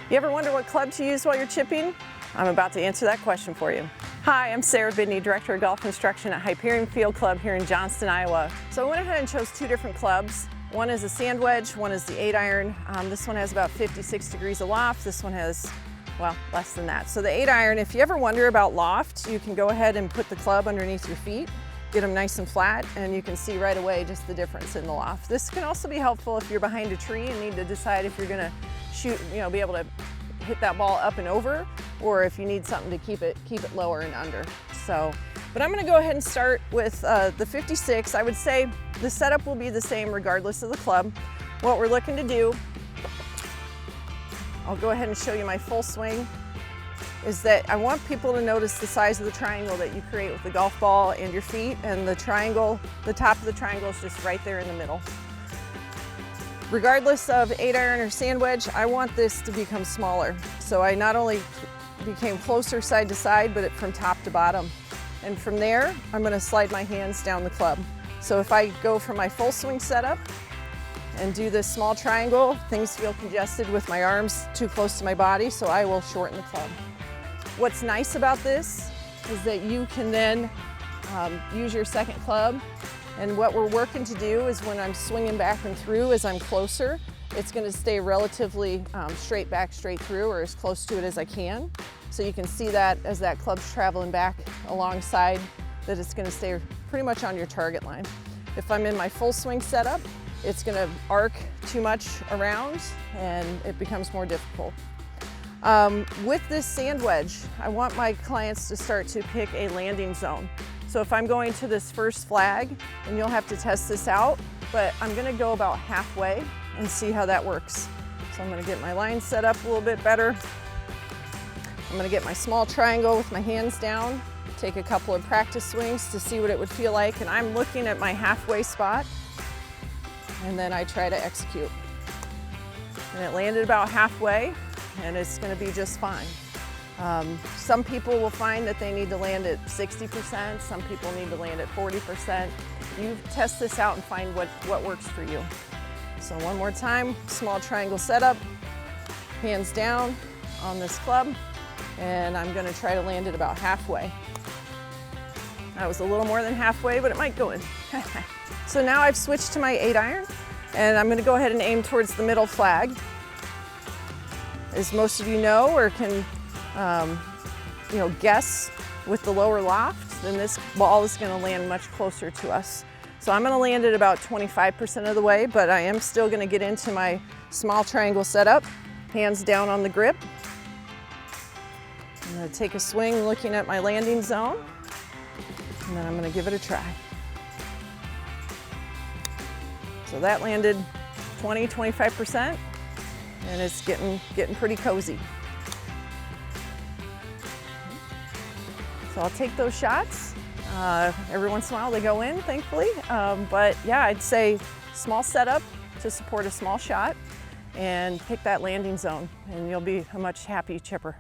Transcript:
You ever wonder what club to use while you're chipping? I'm about to answer that question for you. Hi, I'm Sarah Bidney, Director of Golf Instruction at Hyperion Field Club here in Johnston, Iowa. So I went ahead and chose two different clubs. One is a sand wedge, one is the 8-iron. This one has about 56 degrees of loft. This one has, well, less than that. So the 8-iron, if you ever wonder about loft, you can go ahead and put the club underneath your feet, get them nice and flat, and you can see right away just the difference in the loft. This can also be helpful if you're behind a tree and need to decide if you're gonna shoot, be able to hit that ball up and over, or if you need something to keep it lower and under. So, but I'm gonna go ahead and start with the 56. I would say the setup will be the same regardless of the club. What we're looking to do, I'll go ahead and show you my full swing, is that I want people to notice the size of the triangle that you create with the golf ball and your feet, and the triangle, the top of the triangle is just right there in the middle. Regardless of 8-iron or sand wedge, I want this to become smaller. So I not only became closer side to side, but from top to bottom. And from there, I'm gonna slide my hands down the club. So if I go for my full swing setup and do this small triangle, things feel congested with my arms too close to my body, so I will shorten the club. What's nice about this is that you can then use your second club. And what we're working to do is when I'm swinging back and through, as I'm closer, it's gonna stay relatively straight back, straight through, or as close to it as I can. So you can see that as that club's traveling back alongside, that it's gonna stay pretty much on your target line. If I'm in my full swing setup, it's gonna arc too much around and it becomes more difficult. With this sand wedge, I want my clients to start to pick a landing zone. So if I'm going to this first flag, and you'll have to test this out, but I'm gonna go about halfway and see how that works. So I'm gonna get my line set up a little bit better. I'm gonna get my small triangle with my hands down, take a couple of practice swings to see what it would feel like, and I'm looking at my halfway spot, and then I try to execute. And it landed about halfway, and it's gonna be just fine. Some people will find that they need to land at 60%, some people need to land at 40%. You test this out and find what works for you. So one more time, small triangle setup, hands down on this club, and I'm gonna try to land it about halfway. That was a little more than halfway, but it might go in. So now I've switched to my 8-iron, and I'm gonna go ahead and aim towards the middle flag. As most of you know, or can guess with the lower loft, then this ball is going to land much closer to us. So I'm going to land it about 25% of the way, but I am still going to get into my small triangle setup, hands down on the grip. I'm going to take a swing looking at my landing zone, and then I'm going to give it a try. So that landed 20–25%, and it's getting pretty cozy. So I'll take those shots. Every once in a while they go in, thankfully. But yeah, I'd say small setup to support a small shot and pick that landing zone, and you'll be a much happy chipper.